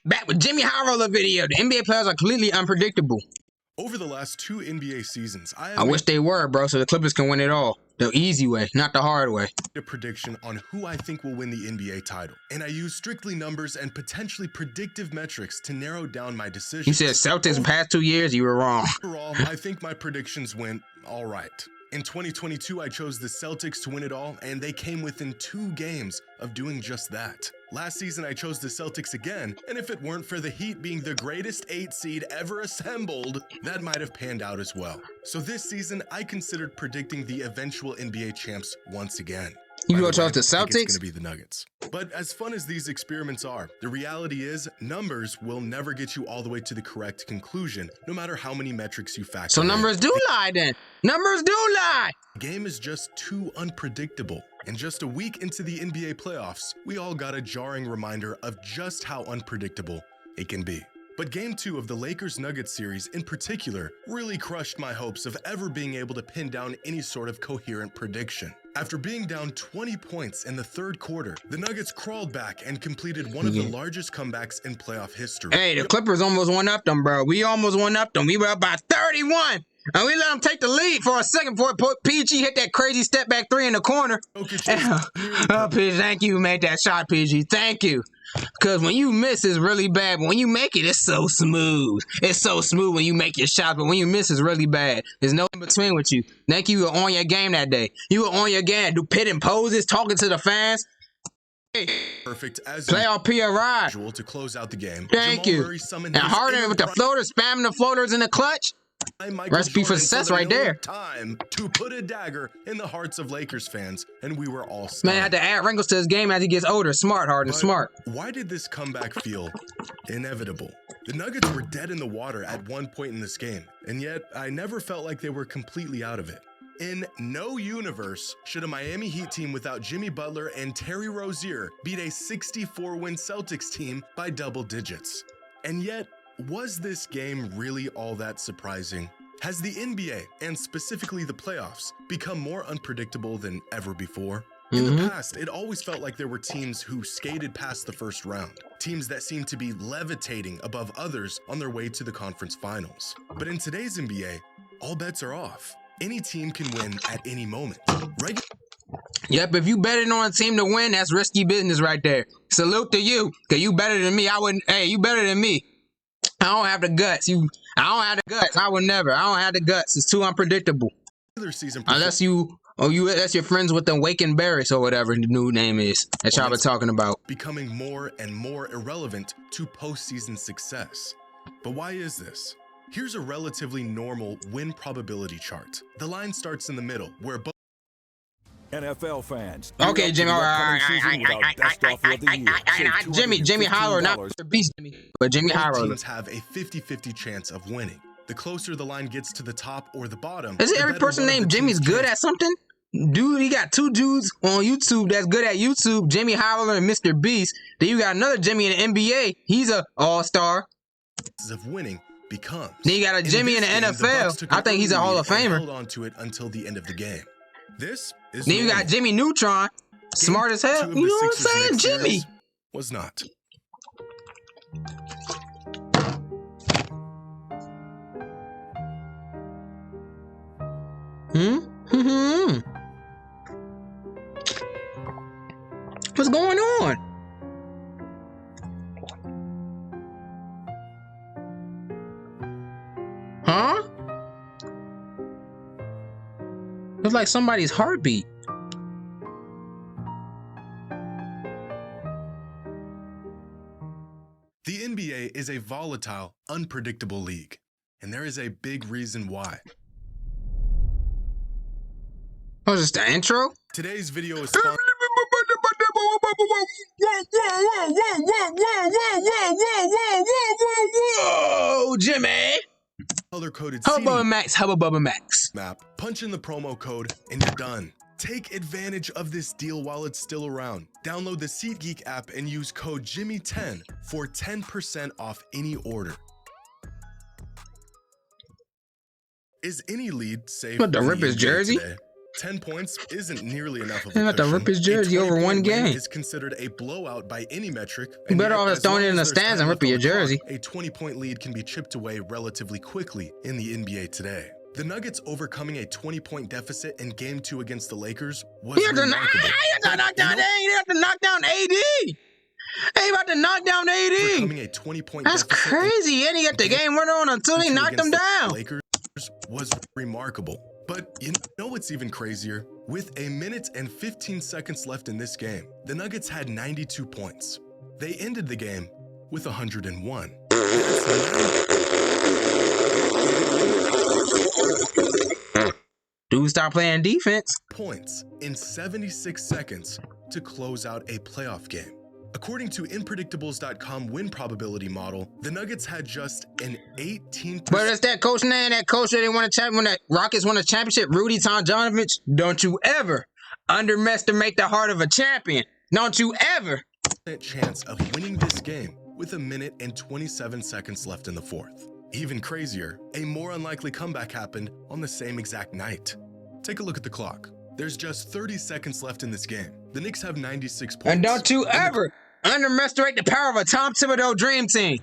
Back with Jimmy High Roller video. The NBA players are completely unpredictable. Over the last 2 NBA seasons, I wish they were, bro, so the Clippers can win it all. The easy way, not the hard way. A prediction on who I think will win the NBA title. And I use strictly numbers and potentially predictive metrics to narrow down my decision. You said Celtics the past 2 years, you were wrong. Overall, I think my predictions went all right. In 2022, I chose the Celtics to win it all, and they came within 2 games of doing just that. Last season, I chose the Celtics again, and if it weren't for the Heat being the greatest 8 seed ever assembled, that might have panned out as well. So this season, I considered predicting the eventual NBA champs once again. You gonna chose the Celtics? I think it's gonna be the Nuggets. But as fun as these experiments are, the reality is numbers will never get you all the way to the correct conclusion, no matter how many metrics you factor So numbers do lie then. Numbers do lie. The game is just too unpredictable. And just a week into the NBA playoffs, we all got a jarring reminder of just how unpredictable it can be. But Game 2 of the Lakers-Nuggets series in particular really crushed my hopes of ever being able to pin down any sort of coherent prediction. After being down 20 points in the 3rd quarter, the Nuggets crawled back and completed one of the largest comebacks in playoff history. Hey, the Clippers almost won up them, bro. We almost won up them. We were up by 31. And we let them take the lead for a second before PG hit that crazy step back 3 in the corner. Oh, PG, thank you. You made that shot, PG. Thank you. Because when you miss, it's really bad. But when you make it, it's so smooth. It's so smooth when you make your shot. But when you miss, it's really bad. There's no in between with you. Thank you. You were on your game that day. You were on your game. Do pit and poses, talking to the fans. Hey, perfect as playoff PRI. To close out the game. Thank you. And Harden with the floaters, spamming the floaters in the clutch. Recipe for success right there. Time to put a dagger in the hearts of Lakers fans, and we were all stunned. Man had to add wrinkles to his game as he gets older. Smart, Harden, smart. Why did this comeback feel inevitable? The Nuggets were dead in the water at one point in this game, and yet I never felt like they were completely out of it. In no universe should a Miami Heat team without Jimmy Butler and Terry Rozier beat a 64-win Celtics team by double digits. And yet, was this game really all that surprising? Has the NBA, and specifically the playoffs, become more unpredictable than ever before? In the past, it always felt like there were teams who skated past the first round, teams that seemed to be levitating above others on their way to the conference finals. But in today's NBA, all bets are off. Any team can win at any moment. Yep, if you betting on a team to win, that's risky business right there. Salute to you, because you better than me. Hey, you better than me. I don't have the guts. I don't have the guts. I would never. I don't have the guts. It's too unpredictable. Unless you're friends with the Waking Barris or whatever the new name is that y'all been talking about. Becoming more and more irrelevant to postseason success. But why is this? Here's a relatively normal win probability chart. The line starts in the middle, where both NFL fans. Okay, Jimmy. Jimmy Howard, not Mr. Beast, but Jimmy Howard. Teams have a 50-50 chance of winning. The closer the line gets to the top or the bottom. Is it every person named Jimmy's good at something? Dude, he got 2 dudes on YouTube that's good at YouTube, Jimmy Howard and Mr. Beast. Then you got another Jimmy in the NBA. He's a all-star. Of winning becomes. Then you got a Jimmy in the NFL. I think he's a Hall of Famer. Hold on to it until the end of the game. This is then you got Jimmy Neutron, smart as hell. You know what I'm saying? Jimmy was not. What's going on? Huh? It's like somebody's heartbeat. The NBA is a volatile, unpredictable league, and there is a big reason why. Oh, just the intro? Today's video is sponsored. Whoa, Jimmy! Color-coded Hubba Bubba Max. Map. Punch in the promo code and you're done. Take advantage of this deal while it's still around. Download the SeatGeek app and use code Jimmy10 for 10% off any order. Is any lead safe? What, the rip his jersey? Today? 10 points isn't nearly enough of He a had to cushion. rip his A jersey over 20-point one win game. is considered a blowout by any metric. You and better yet, off as throwing long it in as the there's stands time and left ripping on your the jersey. clock, a 20-point lead can be chipped away relatively quickly in the NBA today. The Nuggets overcoming a 20-point deficit in Game 2 against the Lakers was He had to remarkable. knock down. He had to knock down AD. He about to knock down AD. Overcoming a 20-point That's deficit crazy. And he got the game winner on until they in knocked him against the down. Lakers was remarkable. But you know what's even crazier? With a minute and 15 seconds left in this game, the Nuggets had 92 points. They ended the game with 101. Dude, stop playing defense. Points in 76 seconds to close out a playoff game. According to Inpredictables.com win probability model, the Nuggets had just an 18%. But it's that coach name, that coach that they won a championship, when that Rockets won a championship, Rudy Tomjanovich. Don't you ever underestimate the heart of a champion. Don't you ever. Chance of winning this game with a minute and 27 seconds left in the fourth. Even crazier, a more unlikely comeback happened on the same exact night. Take a look at the clock. There's just 30 seconds left in this game. The Knicks have 96 points. And don't you ever underestimate the power of a Tom Thibodeau dream team.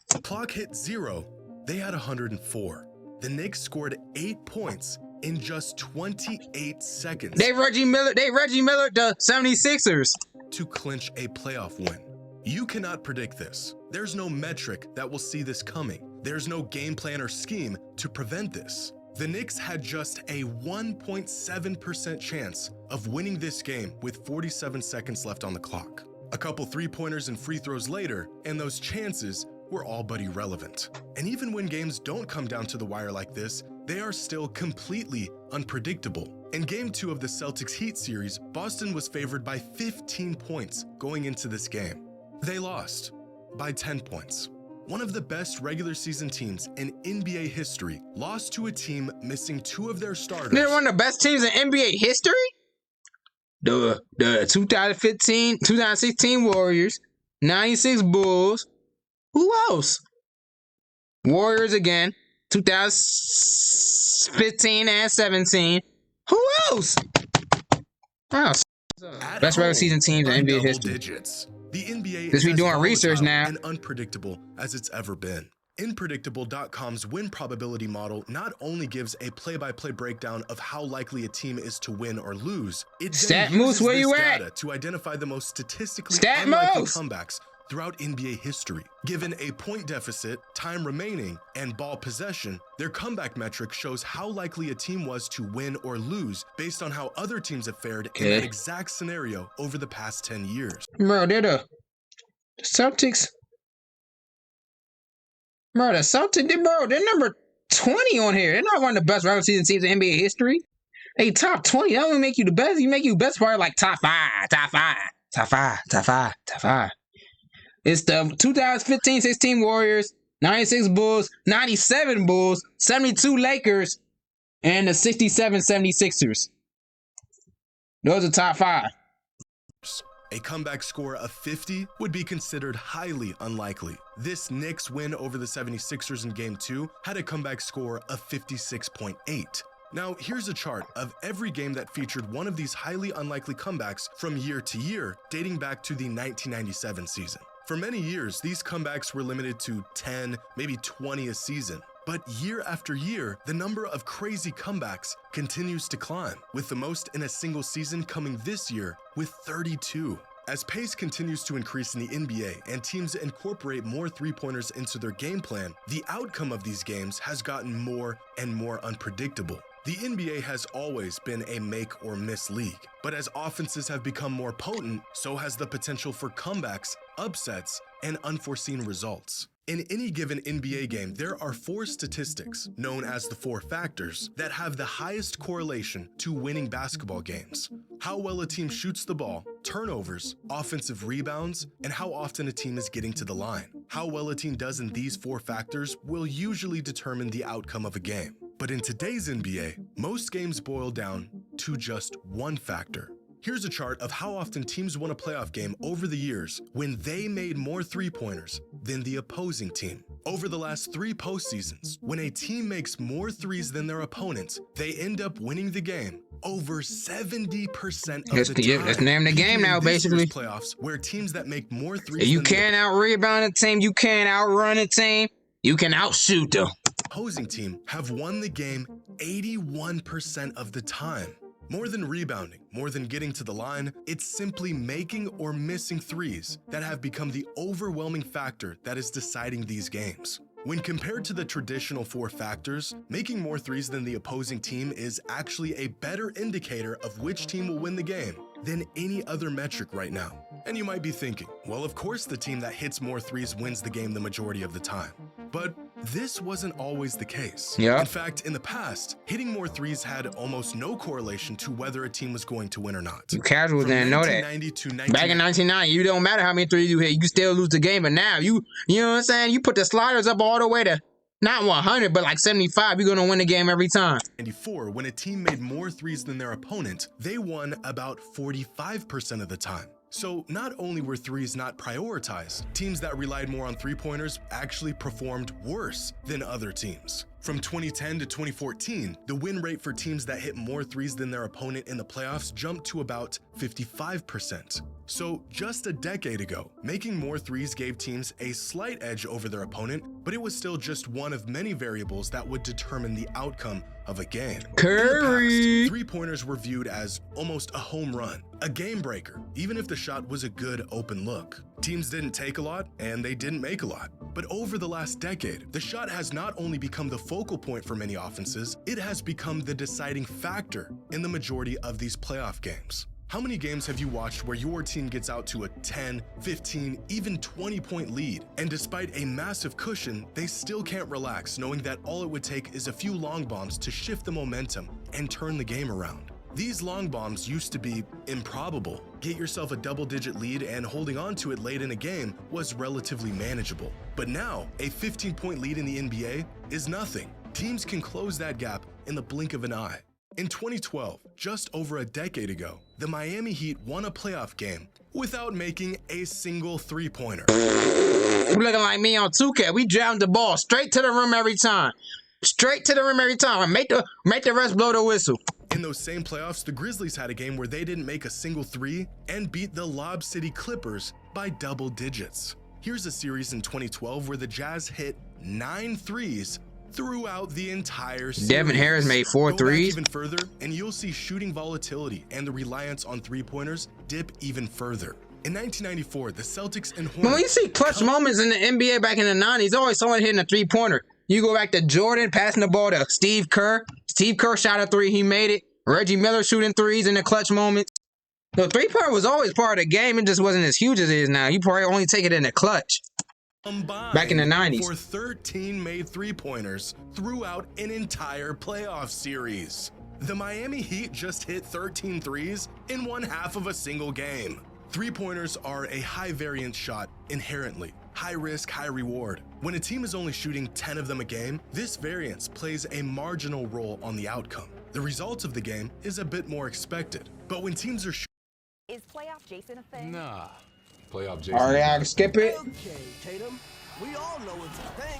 The clock hit 0. They had 104. The Knicks scored 8 points in just 28 seconds. They Reggie Miller, the 76ers. To clinch a playoff win. You cannot predict this. There's no metric that will see this coming. There's no game plan or scheme to prevent this. The Knicks had just a 1.7% chance of winning this game with 47 seconds left on the clock. A couple three-pointers and free throws later, and those chances were all but irrelevant. And even when games don't come down to the wire like this, they are still completely unpredictable. In Game 2 of the Celtics Heat series, Boston was favored by 15 points going into this game. They lost by 10 points. One of the best regular season teams in NBA history lost to a team missing 2 of their starters. They're one of the best teams in NBA history? The 2016 Warriors, 96 Bulls. Who else? Warriors again, 2015 and 17. Who else? Wow. Best regular season teams in NBA history. Digits. The NBA This is we as doing research volatile now. and unpredictable as it's ever been. Inpredictable.com's win probability model not only gives a play-by-play breakdown of how likely a team is to win or lose, it Stat then Moose, uses where this you data at? to identify the most statistically Stat unlikely Moose. comebacks throughout NBA history. Given a point deficit, time remaining, and ball possession, their comeback metric shows how likely a team was to win or lose based on how other teams have fared in that exact scenario over the past 10 years. Bro, they're the Celtics. Bro, the Celtics, they're number 20 on here. They're not one of the best regular season teams in NBA history. Hey, top 20, that don't make you the best. You make you best part like top 5. It's the 2015-16 Warriors, 96 Bulls, 97 Bulls, 72 Lakers, and the 67 76ers. Those are top 5. A comeback score of 50 would be considered highly unlikely. This Knicks win over the 76ers in Game 2 had a comeback score of 56.8. Now, here's a chart of every game that featured one of these highly unlikely comebacks from year to year, dating back to the 1997 season. For many years, these comebacks were limited to 10, maybe 20 a season. But year after year, the number of crazy comebacks continues to climb, with the most in a single season coming this year with 32. As pace continues to increase in the NBA and teams incorporate more three-pointers into their game plan, the outcome of these games has gotten more and more unpredictable. The NBA has always been a make or miss league, but as offenses have become more potent, so has the potential for comebacks, upsets, and unforeseen results. In any given NBA game, there are 4 statistics, known as the 4 factors, that have the highest correlation to winning basketball games. How well a team shoots the ball, turnovers, offensive rebounds, and how often a team is getting to the line. How well a team does in these 4 factors will usually determine the outcome of a game. But in today's NBA, most games boil down to just one factor. Here's a chart of how often teams won a playoff game over the years when they made more three-pointers than the opposing team. Over the last 3 postseasons, when a team makes more threes than their opponents, they end up winning the game Over 70% of Let's, the time. let's name the game Peaking in now, this year's basically. playoffs, where teams that make more threes You than the can't out-rebound a team. You can't outrun a team. You can outshoot them. opposing team have won the game 81% of the time. More than rebounding, more than getting to the line, it's simply making or missing threes that have become the overwhelming factor that is deciding these games. When compared to the traditional 4 factors, making more threes than the opposing team is actually a better indicator of which team will win the game than any other metric right now. And you might be thinking, well, of course the team that hits more threes wins the game the majority of the time. But this wasn't always the case. Yeah. In fact, in the past, hitting more threes had almost no correlation to whether a team was going to win or not. You casuals From didn't know that. 1990 to Back in 1990, you don't matter how many threes you hit, you still lose the game. But now, you know what I'm saying? You put the sliders up all the way to not 100, but like 75. You're going to win the game every time. 1994, when a team made more threes than their opponent, they won about 45% of the time. So not only were threes not prioritized, teams that relied more on three-pointers actually performed worse than other teams. From 2010 to 2014, the win rate for teams that hit more threes than their opponent in the playoffs jumped to about 55%. So just a decade ago, making more threes gave teams a slight edge over their opponent, but it was still just one of many variables that would determine the outcome of a game. Curry! Three-pointers were viewed as almost a home run, a game breaker, even if the shot was a good open look. Teams didn't take a lot, and they didn't make a lot. But over the last decade, the shot has not only become the focal point for many offenses, it has become the deciding factor in the majority of these playoff games. How many games have you watched where your team gets out to a 10, 15, even 20-point lead, and despite a massive cushion, they still can't relax, knowing that all it would take is a few long bombs to shift the momentum and turn the game around? These long bombs used to be improbable. Get yourself a double-digit lead and holding on to it late in a game was relatively manageable. But now, a 15-point lead in the NBA is nothing. Teams can close that gap in the blink of an eye. In 2012, just over a decade ago, the Miami Heat won a playoff game without making a single three-pointer. You looking like me on 2K. We jammed the ball straight to the rim every time. Straight to the rim every time. And make the rest blow the whistle. In those same playoffs, the Grizzlies had a game where they didn't make a single three and beat the Lob City Clippers by double digits. Here's a series in 2012 where the Jazz hit 9 threes throughout the entire series. Devin Harris made 4 Go threes. back even further, and you'll see shooting volatility and the reliance on three-pointers dip even further. In 1994, the Celtics and Hornets... But when you see clutch moments in the NBA back in the 90s, always someone hitting a three-pointer. You go back to Jordan passing the ball to Steve Kerr. Steve Kerr shot a 3, he made it. Reggie Miller shooting threes in the clutch moments. The three-pointer was always part of the game. It just wasn't as huge as it is now. You probably only take it in the clutch. Back in the 90s. For 13 made three-pointers throughout an entire playoff series. The Miami Heat just hit 13 threes in one half of a single game. Three-pointers are a high-variance shot inherently. High risk, high reward. When a team is only shooting 10 of them a game, this variance plays a marginal role on the outcome. The result of the game is a bit more expected. But when teams are Is playoff Jason a thing? Nah. Playoff Jason. All right, I can skip it. Okay, Tatum. We all know it's a thing.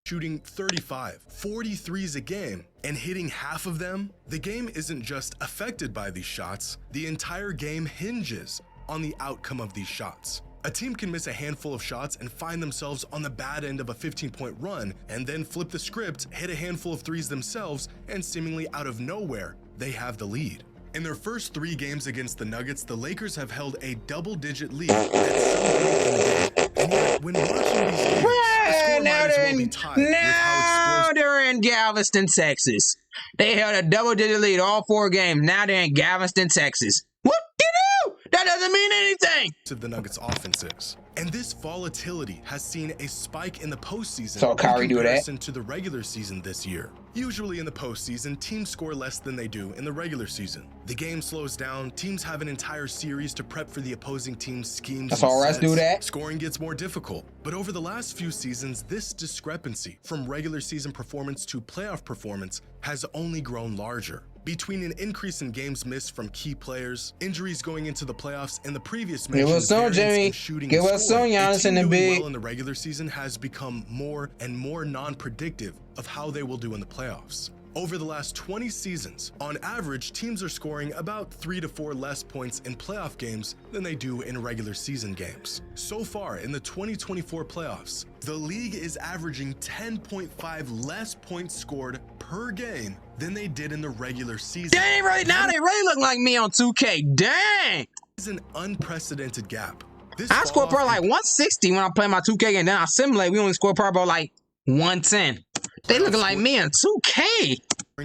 shooting 35, 40 threes a game and hitting half of them, the game isn't just affected by these shots, the entire game hinges on the outcome of these shots. A team can miss a handful of shots and find themselves on the bad end of a 15-point run and then flip the script, hit a handful of threes themselves, and seemingly out of nowhere, they have the lead. In their first 3 games against the Nuggets, the Lakers have held a double-digit lead at some point in the game. And yet, when watching these games, the score might as well be tied with how explosive. They're in Galveston, Texas. They held a double-digit lead all 4 games. Now they're in Galveston, Texas. What-de-doo? That doesn't mean anything. The Nuggets offense is. And this volatility has seen a spike in the postseason So Kyrie in do that? comparison to the regular season this year. Usually in the postseason, teams score less than they do in the regular season. The game slows down, teams have an entire series to prep for the opposing team's schemes. That's and all right, sets. do that. Scoring gets more difficult. But over the last few seasons, this discrepancy from regular season performance to playoff performance has only grown larger. Between an increase in games missed from key players, injuries going into the playoffs, and the previous mentioned us some, variance Jimmy. in shooting Give and us scoring, some, Giannis a in team the doing big. well in the regular season has become more and more non-predictive of how they will do in the playoffs. Over the last 20 seasons, on average, teams are scoring about 3 to 4 less points in playoff games than they do in regular season games. So far in the 2024 playoffs, the league is averaging 10.5 less points scored per game than they did in the regular season. Dang, right now they really look like me on 2K. Dang. This is an unprecedented gap. This I score fall-off probably like 160 when I play my 2K, and then I simulate. We only score probably like 110. They looking like me in 2K.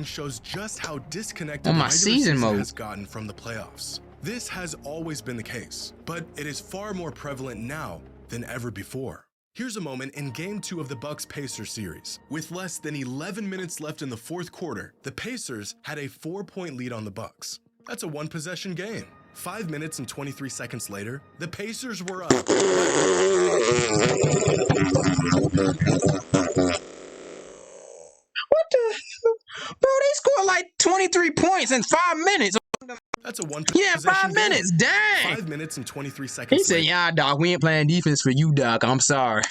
shows just how disconnected On the my regular season mode has gotten from the playoffs. This has always been the case, but it is far more prevalent now than ever before. Here's a moment in Game 2 of the Bucks-Pacers series. With less than 11 minutes left in the fourth quarter, the Pacers had a 4-point lead on the Bucks. That's a one-possession game. 5 minutes and 23 seconds later, the Pacers were up. What the? Bro, they scored like 23 points in 5 minutes. That's a one Yeah, possession 5 minutes. game. Dang. 5 minutes and 23 seconds He said, later, yeah, dog, we ain't playing defense for you, dog. I'm sorry.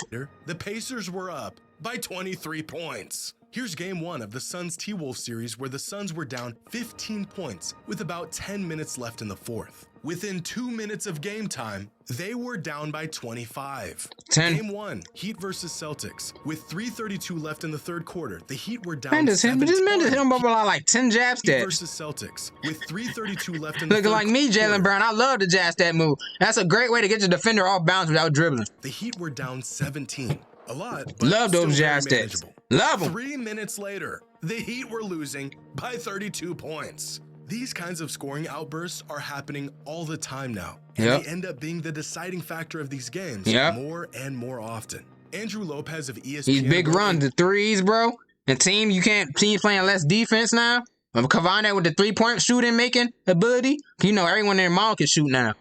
the Pacers were up by 23 points. Here's Game 1 of the Suns T-Wolves series where the Suns were down 15 points with about 10 minutes left in the fourth. Within 2 minutes of game time, they were down by 25. 10. Game 1, Heat versus Celtics. With 3:32 left in the third quarter, the Heat were down Mendes hit 7-20. him by like 10 jab Heat stats. versus Celtics. With 3:32 left in the Looking third like me, quarter, Jalen Brown. I love the jab stat move. That's a great way to get your defender off bounds without dribbling. the Heat were down 17. A lot, but Love those still very jab stats. manageable. Love them. 3 minutes later, the Heat were losing by 32 points. These kinds of scoring outbursts are happening all the time now, and Yep. they end up being the deciding factor of these games Yep. more and more often. Andrew Lopez of ESPN. These big wrote runs, the threes, bro. And team playing less defense now. Combine that with the 3-point shooting making ability. You know, everyone in their mall can shoot now.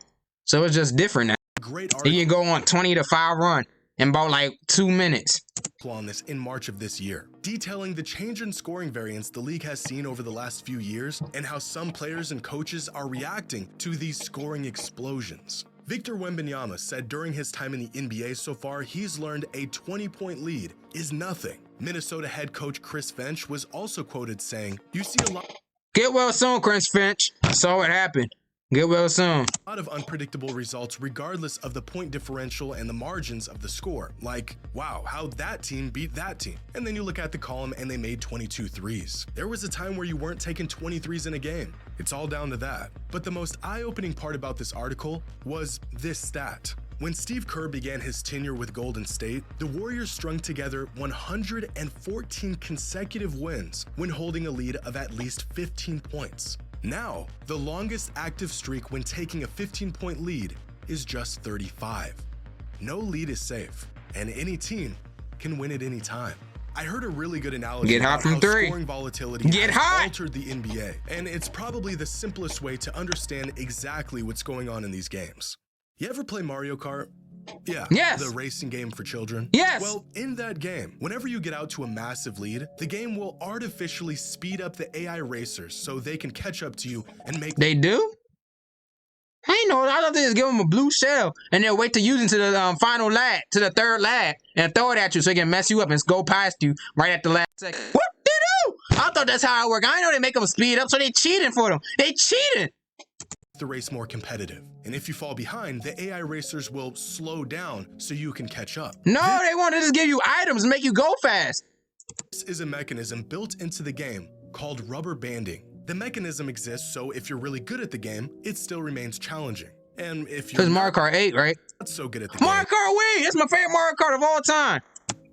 So it's just different now. a great He can go on 20-5 run in about like 2 minutes. article on this in March of this year, detailing the change in scoring variance the league has seen over the last few years and how some players and coaches are reacting to these scoring explosions. Victor Wembanyama said during his time in the NBA so far, he's learned a 20-point lead is nothing. Minnesota head coach Chris Finch was also quoted saying, "You see a lot Get well soon, Chris Finch. I saw what happened. Get well soon. of unpredictable results regardless of the point differential and the margins of the score. Like, wow, how that team beat that team. And then you look at the column and they made 22 threes. There was a time where you weren't taking 20 threes in a game. It's all down to that. But the most eye-opening part about this article was this stat. When Steve Kerr began his tenure with Golden State, the Warriors strung together 114 consecutive wins when holding a lead of at least 15 points. Now, the longest active streak when taking a 15-point lead is just 35. No lead is safe, and any team can win at any time. I heard a really good analogy Get hot about from how three. scoring volatility Get has hot. altered the NBA, and it's probably the simplest way to understand exactly what's going on in these games. You ever play Mario Kart? Yeah, Yes. the racing game for children. Yes. Well, in that game, whenever you get out to a massive lead, the game will artificially speed up the AI racers so they can catch up to you and make They do? I ain't know. I thought they just give them a blue shell and they'll wait to use it to the final lag, to the third lag, and throw it at you so it can mess you up and go past you right at the last second. What they do? I thought that's how it worked. I know they make them speed up, so they cheating for them. They cheating. the race more competitive. And if you fall behind, the AI racers will slow down so you can catch up. No, they want to just give you items and make you go fast. This is a mechanism built into the game called rubber banding. The mechanism exists so if you're really good at the game, it still remains challenging. And if you're Because Mario Kart 8, right? not so good at the Mario game, Kart Wii! It's my favorite Mario Kart of all time.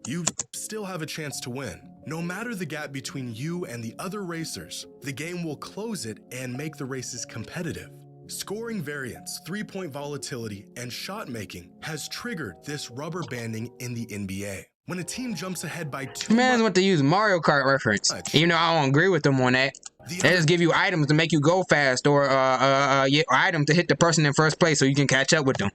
you still have a chance to win. No matter the gap between you and the other racers, the game will close it and make the races competitive. Scoring variance, three-point volatility, and shot making has triggered this rubber banding in the NBA. When a team jumps ahead by 2 Man, what to use Mario Kart reference. Even though I don't agree with them on that. They just give you items to make you go fast, or item to hit the person in first place so you can catch up with them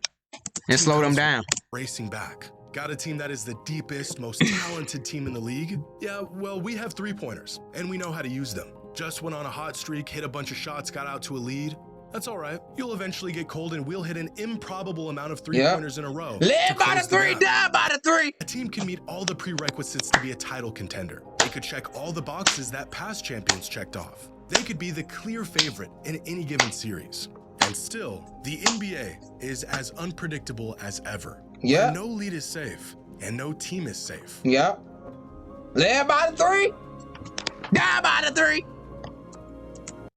and slow them down. racing back. Got a team that is the deepest, most talented team in the league? Yeah, well, we have three-pointers, and we know how to use them. Just went on a hot streak, hit a bunch of shots, got out to a lead. That's all right. You'll eventually get cold and we'll hit an improbable amount of three-pointers in a row. Live to by the close the three, gap. die by the three. A team can meet all the prerequisites to be a title contender. They could check all the boxes that past champions checked off. They could be the clear favorite in any given series. And still, the NBA is as unpredictable as ever. Yeah. No lead is safe, and no team is safe. Yep. Live by the three, die by the three.